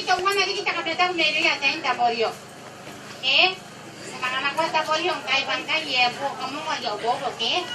ikaw nga nagiging takaplatang meron yan sa yung taboryo. Sa mga anak ko taboryo, ang kaibang kaye, po kamu nga yobo, okay?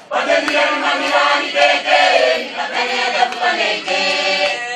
Padelian Manilani Tete, Katania Dapuanete.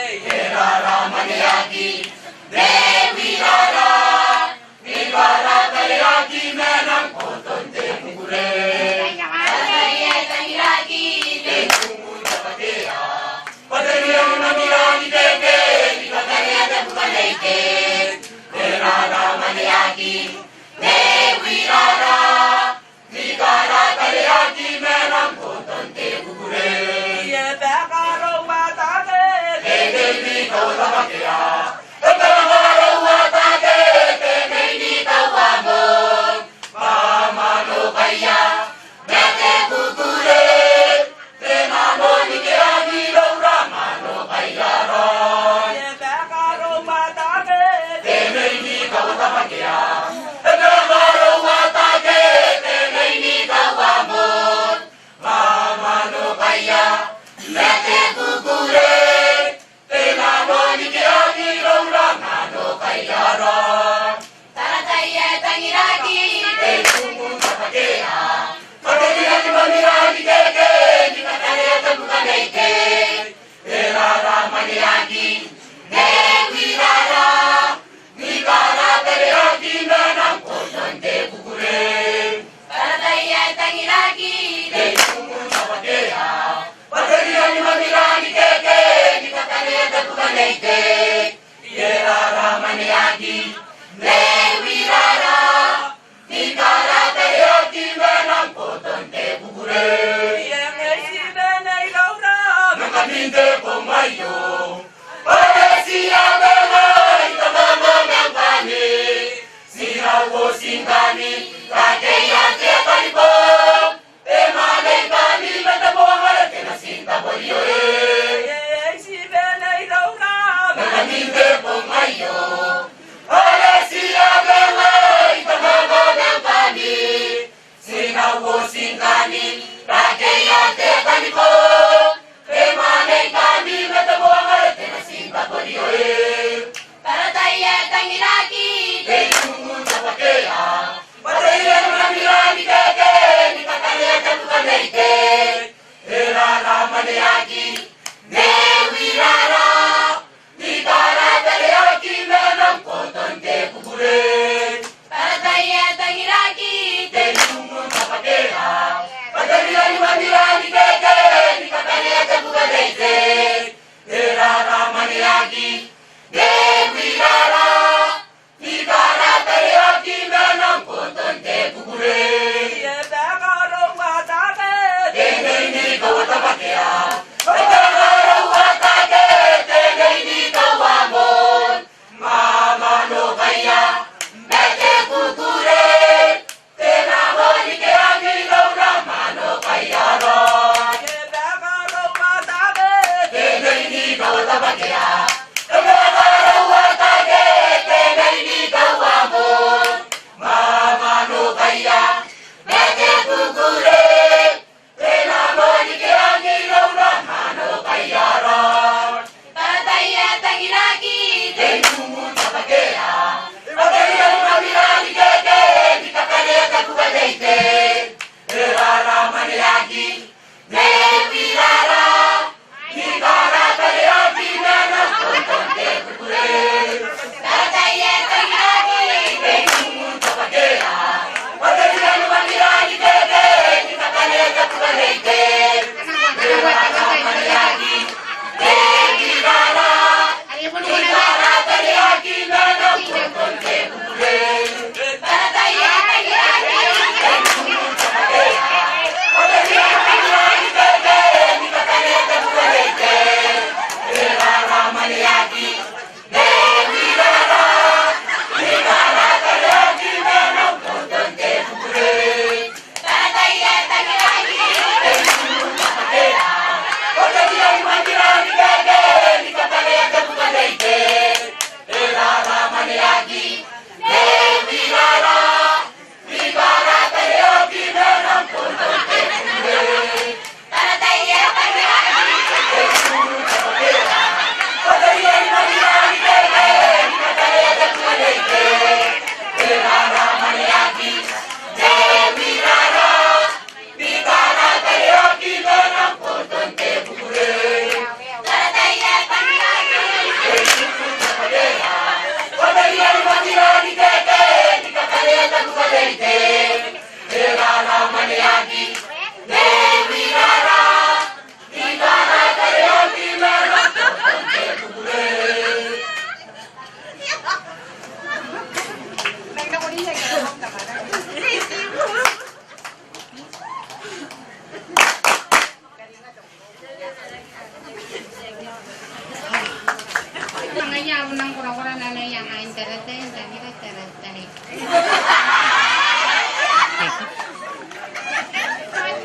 kaya unang kura-kura na na yang ain taratay, tani ka taratay.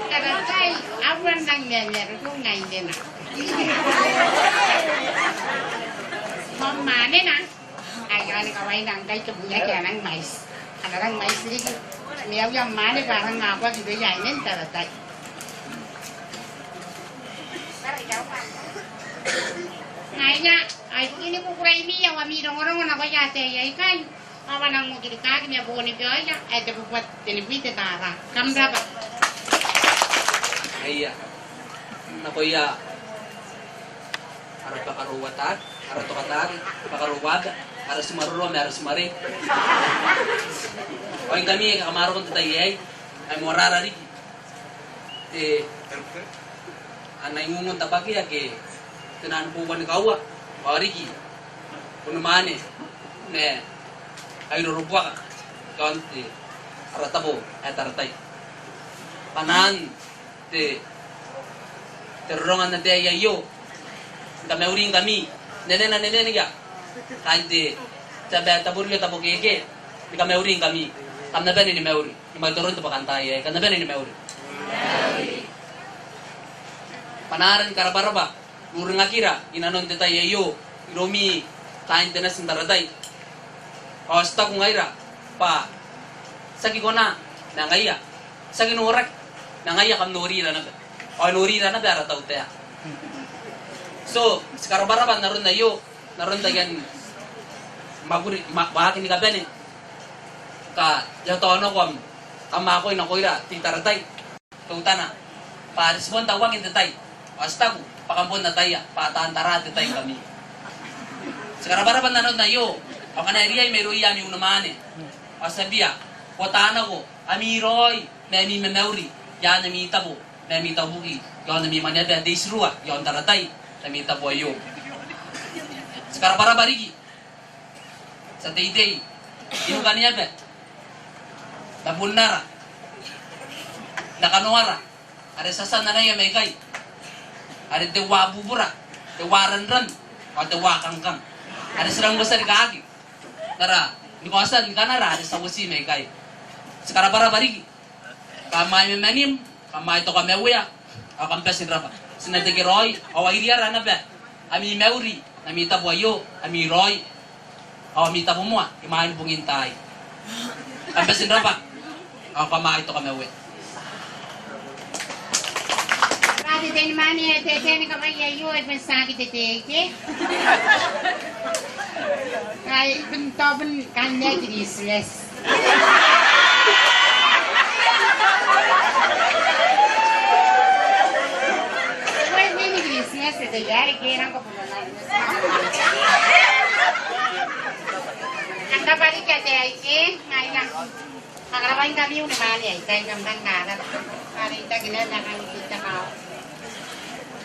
Taratay, awan lang nangyari kung ngayon din na. Mamane na. Ayaw ni kaway nang kay kabuya kaya nang mais. Ano lang mais lagi. Miyaw yung mane parang nga ako dito yainin taratay. Ngaya, ay ini ko kuray miyaw amirong-rong na ko yate ay kay. Awan ang mo kilikag niya buo ni Pioya. Ay te bubuat tinibite tara. Kamra ba? Ay, nakoya. Harap pakaruwatan, harap tokatan, pakaruwad, harap sumarulo, harap sumari. O yung kami, kakamaro kong tatayay, ay morara rin. Anay ngungun tapaki ya ke, tenan puwan kawa, pariki, punumane, ne, ay rurupa ka, kawan harap tabo, ay taratay. Panan, terorongan na tayayo, kami uring kami, nene niya. Kahit sabi tabur yo tabo keke, di kami uring kami. Kami na ba ni Meuri? Yung magturon ito pa kantay, kami na ba ni Meuri? Panaran karabaraba, urang akira, inanon te tayo iromi, kain tenas ntaratay. Kawasta kong ngaira, pa, saki ko na ngaya, saki nurak, ngaya kam nurira na ba? O nurira na ba arataw tayo? So, sekarang baraban naron tayan makin ni kabene. Ka jatono ko ama ko ina koira titaratay. Tutana. Pa respond tawagin tatay. Basta ko pakampon na taya patantara tatay kami. Sekarang baraban naron nayo. Ako na area may roya mi unamane. Asabia, kotana ko amiroy na mi memory. Yan na mi tabo, na mi tabugi. Yan na mi manada desrua, yan taratay. Namita po ayo. Sekarang para barigi. Sa day-day. Ino kaniya ba? Nabunara. Nakanuara. Are sasan na naya may kay. Are dewa bubura. Dewa ranran. O dewa kangkang. Are serang besar kaki. Nara. Di kawasan ka nara. Are sa wasi may kay. Sekarang para barigi. Kamay memanim. Kamay to kamewya. O kampesin rapa. Sinadagi Roy, awairia rana ba? Ami Meuri, namita po ayo, ami Roy, amita po mo, imahin pong hintay. Kampesin ra pa, ako kamay ito kamewe. Pati din naman niya, tete ni kamay ayo, at may sakit tete. Ay, bentoben kanya Christmas. Yari kira ko pumunta. Anda balik ka tayo ngayon lang. Pagkarabahin kami yung naman ay tayo gamang narat. Para ita ginagawa kita ka.